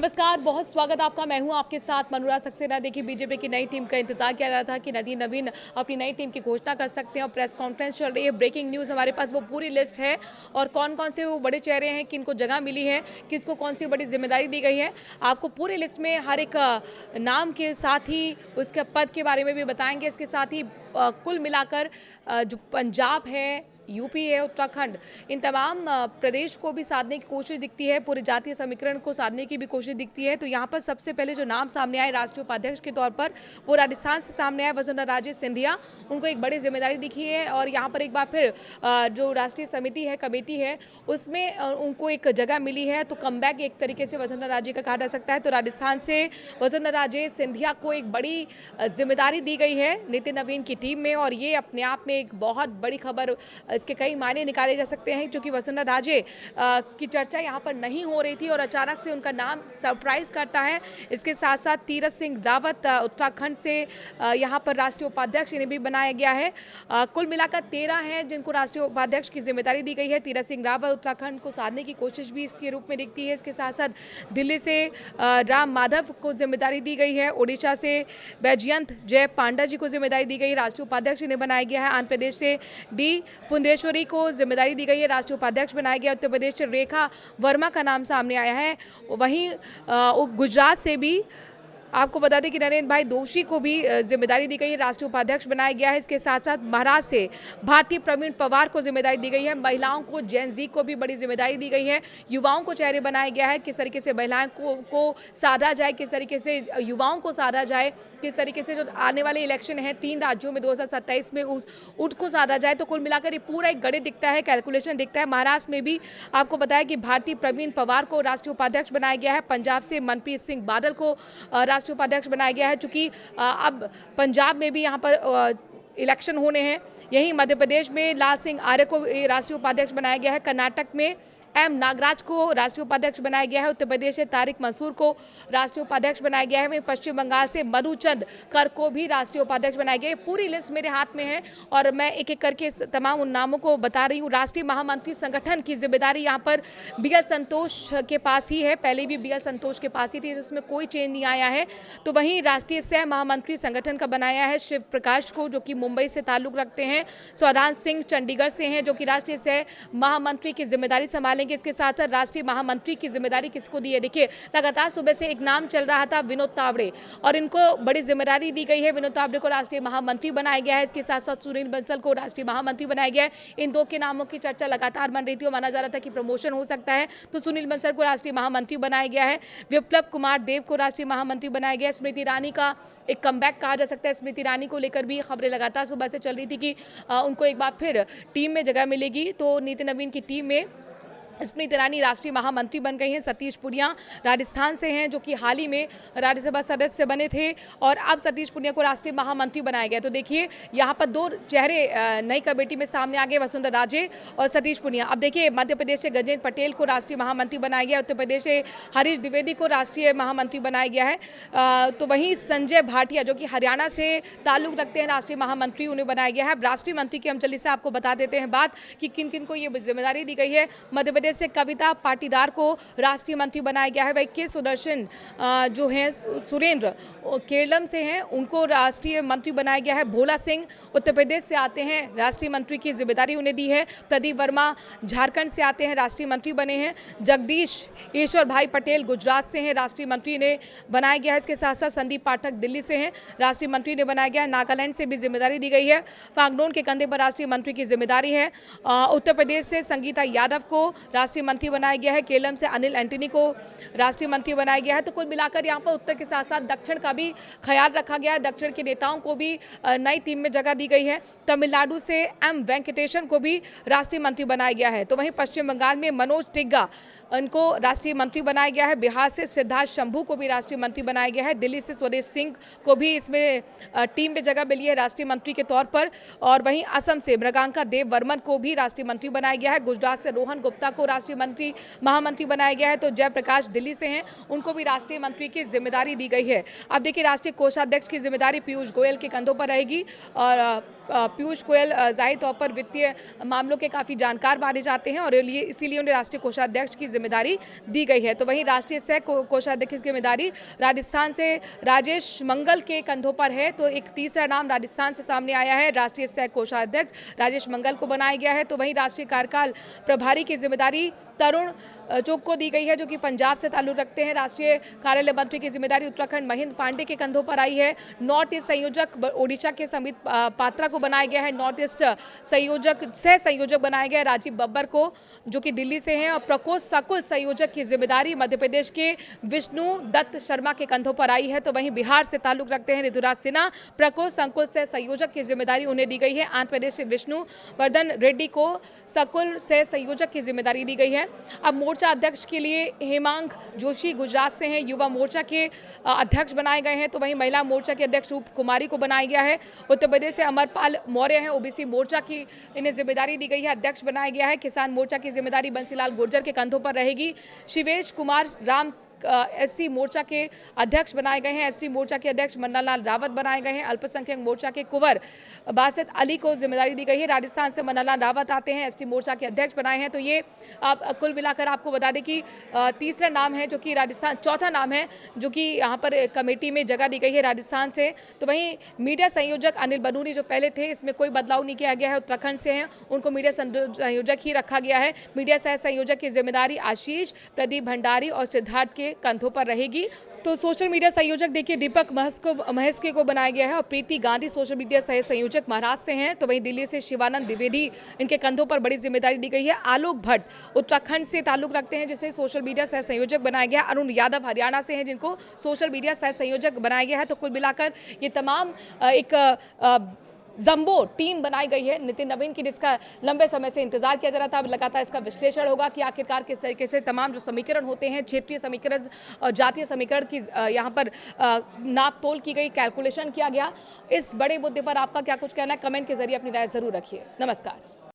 नमस्कार, बहुत स्वागत आपका। मैं हूं आपके साथ मनोराज सक्सेना। देखिए, बीजेपी की नई टीम का इंतजार किया जा रहा था कि नवीन अपनी नई टीम की घोषणा कर सकते हैं और प्रेस कॉन्फ्रेंस चल रही है। ब्रेकिंग न्यूज़ हमारे पास वो पूरी लिस्ट है और कौन कौन से वो बड़े चेहरे हैं, किनको जगह मिली है, किसको कौन सी बड़ी जिम्मेदारी दी गई है। आपको पूरी लिस्ट में हर एक नाम के साथ ही उसके पद के बारे में भी बताएंगे। इसके साथ ही कुल मिलाकर जो पंजाब है, यूपी है, उत्तराखंड, इन तमाम प्रदेश को भी साधने की कोशिश दिखती है, पूरे जातीय समीकरण को साधने की भी कोशिश दिखती है। तो यहाँ पर सबसे पहले जो नाम सामने आए राष्ट्रीय उपाध्यक्ष के तौर पर, वो राजस्थान से सामने आए वसुंधरा राजे सिंधिया। उनको एक बड़ी जिम्मेदारी दिखी है और यहाँ पर एक बार फिर जो राष्ट्रीय समिति है, कमेटी है, उसमें उनको एक जगह मिली है। तो कमबैक एक तरीके से वसुंधरा राजे का कहा जा सकता है। तो राजस्थान से वसुंधरा राजे सिंधिया को एक बड़ी जिम्मेदारी दी गई है नितिन नवीन की टीम में, और ये अपने आप में एक बहुत बड़ी खबर, इसके कई मायने निकाले जा सकते हैं, क्योंकि वसुंधरा राजे की चर्चा यहाँ पर नहीं हो रही थी और अचानक से उनका नाम सरप्राइज करता है। इसके साथ साथ तीरथ सिंह रावत उत्तराखंड से यहाँ पर राष्ट्रीय उपाध्यक्ष इन्हें भी बनाया गया है। कुल मिलाकर 13 हैं जिनको राष्ट्रीय उपाध्यक्ष की जिम्मेदारी दी गई है। तीरथ सिंह रावत उत्तराखंड को साधने की कोशिश भी इसके रूप में दिखती है। इसके साथ साथ दिल्ली से राम माधव को जिम्मेदारी दी गई है। उड़ीसा से बैजयंत जय पांडा जी को जिम्मेदारी दी गई है, राष्ट्रीय उपाध्यक्ष इन्हें बनाया गया है। आंध्र प्रदेश से डी पुंडेश्वरी को जिम्मेदारी दी गई है, राष्ट्रीय उपाध्यक्ष बनाया गया। उत्तर प्रदेश से रेखा वर्मा का नाम सामने आया है। वहीं गुजरात से भी आपको बता दें कि नरेंद्र भाई दोषी को भी जिम्मेदारी दी गई है, राष्ट्रीय उपाध्यक्ष बनाया गया है। इसके साथ साथ महाराष्ट्र से भारतीय प्रवीण पवार को जिम्मेदारी दी गई है। महिलाओं को, जैन जी को भी बड़ी जिम्मेदारी दी गई है। युवाओं को चेहरे बनाया गया है, किस तरीके से महिलाओं को साधा जाए, किस तरीके से युवाओं को साधा जाए, किस तरीके से जो आने वाले इलेक्शन हैं 3 राज्यों में 2027 में उनको साधा जाए। तो कुल मिलाकर ये पूरा एक गणित दिखता है, कैलकुलेशन दिखता है। महाराष्ट्र में भी आपको बताया कि भारतीय प्रवीण पवार को राष्ट्रीय उपाध्यक्ष बनाया गया है। पंजाब से मनप्रीत सिंह बादल को राष्ट्रीय उपाध्यक्ष बनाया गया है, चूंकि अब पंजाब में भी यहाँ पर इलेक्शन होने हैं। यही मध्य प्रदेश में लाल सिंह आर्य को राष्ट्रीय उपाध्यक्ष बनाया गया है। कर्नाटक में एम नागराज को राष्ट्रीय उपाध्यक्ष बनाया गया है। उत्तर प्रदेश से तारिक मंसूर को राष्ट्रीय उपाध्यक्ष बनाया गया है। वहीं पश्चिम बंगाल से मधुचंद कर को भी राष्ट्रीय उपाध्यक्ष बनाया गया है। पूरी लिस्ट मेरे हाथ में है और मैं एक एक करके तमाम उन नामों को बता रही हूँ। राष्ट्रीय महामंत्री संगठन की जिम्मेदारी यहाँ पर बीएल संतोष के पास ही है, पहले भी बीएल संतोष के पास ही थी, जिसमें कोई चेंज नहीं आया है। तो वहीं राष्ट्रीय सह महामंत्री संगठन का बनाया है शिव प्रकाश को, जो कि मुंबई से ताल्लुक रखते हैं। स्वराज सिंह चंडीगढ़ से हैं, जो कि राष्ट्रीय सह महामंत्री की जिम्मेदारी संभालेंगे। इसके साथ साथ राष्ट्रीय महामंत्री की जिम्मेदारी किसको दी है? देखिए, लगातार सुबह से एक नाम चल रहा था, विनोद तावड़े, और इनको बड़ी जिम्मेदारी दी गई है। विनोद तावड़े को राष्ट्रीय महामंत्री बनाया गया है। इसके साथ साथ सुनील बंसल को राष्ट्रीय महामंत्री बनाया गया है। इन दो के नामों की चर्चा लगातार बन रही थी और माना जा रहा था कि प्रमोशन हो सकता है, तो सुनील बंसल को राष्ट्रीय महामंत्री बनाया गया है। विप्लव कुमार देव को राष्ट्रीय महामंत्री बनाया गया है। स्मृति ईरानी का एक कमबैक कहा जा सकता है। स्मृति ईरानी को लेकर भी खबरें लगातार सुबह से चल रही थी कि उनको एक बार फिर टीम में जगह मिलेगी। तो नितिन नवीन की टीम में स्मृति ईरानी राष्ट्रीय महामंत्री बन गई हैं। सतीश पुनिया राजस्थान से हैं, जो कि हाल ही में राज्यसभा सदस्य बने थे, और अब सतीश पुनिया को राष्ट्रीय महामंत्री बनाया गया। तो देखिए, यहाँ पर 2 चेहरे नई कमेटी में सामने आ गए, वसुंधरा राजे और सतीश पुनिया। अब देखिए, मध्य प्रदेश से गजेंद्र पटेल को राष्ट्रीय महामंत्री बनाया गया। उत्तर प्रदेश से हरीश द्विवेदी को राष्ट्रीय महामंत्री बनाया गया है। तो वहीं संजय भाटिया, जो कि हरियाणा से ताल्लुक रखते हैं, राष्ट्रीय महामंत्री उन्हें बनाया गया है। राष्ट्रीय मंत्री की हम जल्दी से आपको बता देते हैं बात कि किन किन को ये जिम्मेदारी दी गई है। मध्य प्रदेश से कविता पाटीदार को राष्ट्रीय मंत्री बनाया गया है। वही के सुदर्शन जो हैं, सुरेंद्र केरलम से हैं, उनको राष्ट्रीय मंत्री बनाया गया है। भोला सिंह उत्तर प्रदेश से आते हैं, राष्ट्रीय मंत्री की जिम्मेदारी उन्हें दी है। प्रदीप वर्मा झारखंड से आते हैं, राष्ट्रीय मंत्री बने हैं। जगदीश ईश्वर भाई पटेल गुजरात से हैं, राष्ट्रीय मंत्री ने बनाया गया है। इसके साथ साथ संदीप पाठक दिल्ली से हैं, राष्ट्रीय मंत्री ने बनाया गया है। नागालैंड से भी जिम्मेदारी दी गई है। फागनोन के कंधे पर राष्ट्रीय मंत्री की जिम्मेदारी है। उत्तर प्रदेश से संगीता यादव को राष्ट्रीय मंत्री बनाया गया है। केरल से अनिल एंटनी को राष्ट्रीय मंत्री बनाया गया है। तो कुल मिलाकर यहाँ पर उत्तर के साथ साथ दक्षिण का भी ख्याल रखा गया है। दक्षिण के नेताओं को भी नई टीम में जगह दी गई है। तमिलनाडु से एम वेंकटेशन को भी राष्ट्रीय मंत्री बनाया गया है। तो वहीं पश्चिम बंगाल में मनोज टिग्गा, इनको राष्ट्रीय मंत्री बनाया गया है। बिहार से सिद्धार्थ शंभू को भी राष्ट्रीय मंत्री बनाया गया है। दिल्ली से स्वदेश सिंह को भी इसमें टीम में जगह मिली है राष्ट्रीय मंत्री के तौर पर। और वहीं असम से मृगांका देव वर्मन को भी राष्ट्रीय मंत्री बनाया गया है। गुजरात से रोहन गुप्ता को राष्ट्रीय महामंत्री बनाया गया है। तो जयप्रकाश दिल्ली से हैं, उनको भी राष्ट्रीय मंत्री की जिम्मेदारी दी गई है। अब देखिए, राष्ट्रीय कोषाध्यक्ष की जिम्मेदारी पीयूष गोयल के कंधों पर रहेगी और पीयूष गोयल ज़ाहिर तौर पर वित्तीय मामलों के काफ़ी जानकार माने जाते हैं और इसीलिए उन्हें राष्ट्रीय कोषाध्यक्ष की जिम्मेदारी दी गई है। तो वहीं राष्ट्रीय सह कोषाध्यक्ष की जिम्मेदारी राजस्थान से राजेश मंगल के कंधों पर है। तो एक तीसरा नाम राजस्थान से सामने आया है, राष्ट्रीय सह कोषाध्यक्ष राजेश मंगल को बनाया गया है। तो वहीं राष्ट्रीय कार्यकाल प्रभारी की जिम्मेदारी तरुण चुग को दी गई है, जो कि पंजाब से ताल्लुक रखते हैं। राष्ट्रीय कार्यालय मंत्री की जिम्मेदारी उत्तराखंड महेंद्र पांडे के कंधों पर आई है। नॉर्थ ईस्ट संयोजक ओडिशा के समित पात्रा को बनाया गया है। नॉर्थ ईस्ट सह संयोजक बनाया गया है राजीव बब्बर को, जो कि दिल्ली से हैं। और प्रकोष्ठ सकुल संयोजक की जिम्मेदारी मध्य प्रदेश के विष्णु दत्त शर्मा के कंधों पर आई है। तो वहीं बिहार से ताल्लुक रखते हैं ऋतुराज सिन्हा, प्रकोष्ठ संकुल सह संयोजक की जिम्मेदारी उन्हें दी गई है। आंध्र प्रदेश से विष्णु वर्धन रेड्डी को सकुल सह संयोजक की जिम्मेदारी दी गई है। अब मोर्चा अध्यक्ष के लिए हेमांग जोशी गुजरात से हैं, युवा मोर्चा के अध्यक्ष बनाए गए हैं। तो वहीं महिला मोर्चा के अध्यक्ष रूप कुमारी को बनाया गया है। उत्तर प्रदेश से अमरपाल मौर्य हैं, ओबीसी मोर्चा की इन्हें जिम्मेदारी दी गई है, अध्यक्ष बनाया गया है। किसान मोर्चा की जिम्मेदारी बंसीलाल गुर्जर के कंधों पर रहेगी। शिवेश कुमार राम एससी मोर्चा के अध्यक्ष बनाए गए हैं। एसटी मोर्चा के अध्यक्ष मन्नालाल रावत बनाए गए हैं। अल्पसंख्यक मोर्चा के कुंवर बासित अली को जिम्मेदारी दी गई है। राजस्थान से मन्नालाल रावत आते हैं, एसटी मोर्चा के अध्यक्ष बनाए हैं। तो ये कुल मिलाकर आपको बता दें कि तीसरा नाम है जो कि राजस्थान, चौथा नाम है जो कि यहाँ पर कमेटी में जगह दी गई है राजस्थान से। तो वहीं मीडिया संयोजक अनिल बनूरी जो पहले थे, इसमें कोई बदलाव नहीं किया गया है, उत्तराखंड से हैं, उनको मीडिया संयोजक ही रखा गया है। मीडिया सह संयोजक की जिम्मेदारी आशीष, प्रदीप भंडारी और सिद्धार्थ के कंधों पर रहेगी। तो सोशल मीडिया संयोजक देखिए दीपक महस्के को बनाया गया है और प्रीति गांधी सोशल मीडिया सह संयोजक महाराष्ट्र से हैं। तो वहीं दिल्ली से शिवानंद द्विवेदी, इनके कंधों पर बड़ी जिम्मेदारी दी गई है। आलोक भट्ट उत्तराखंड से ताल्लुक रखते हैं, जिसे सोशल मीडिया सह संयोजक बनाया गया। अरुण यादव हरियाणा से हैं, जिनको सोशल मीडिया सह संयोजक बनाया गया है। तो कुल मिलाकर ये तमाम एक जंबो टीम बनाई गई है नितिन नवीन की, जिसका लंबे समय से इंतजार किया जा रहा था। अब लगातार इसका विश्लेषण होगा कि आखिरकार किस तरीके से तमाम जो समीकरण होते हैं, क्षेत्रीय समीकरण और जातीय समीकरण की यहाँ पर नाप तोल की गई, कैलकुलेशन किया गया। इस बड़े मुद्दे पर आपका क्या कुछ कहना है, कमेंट के जरिए अपनी राय जरूर रखिए। नमस्कार।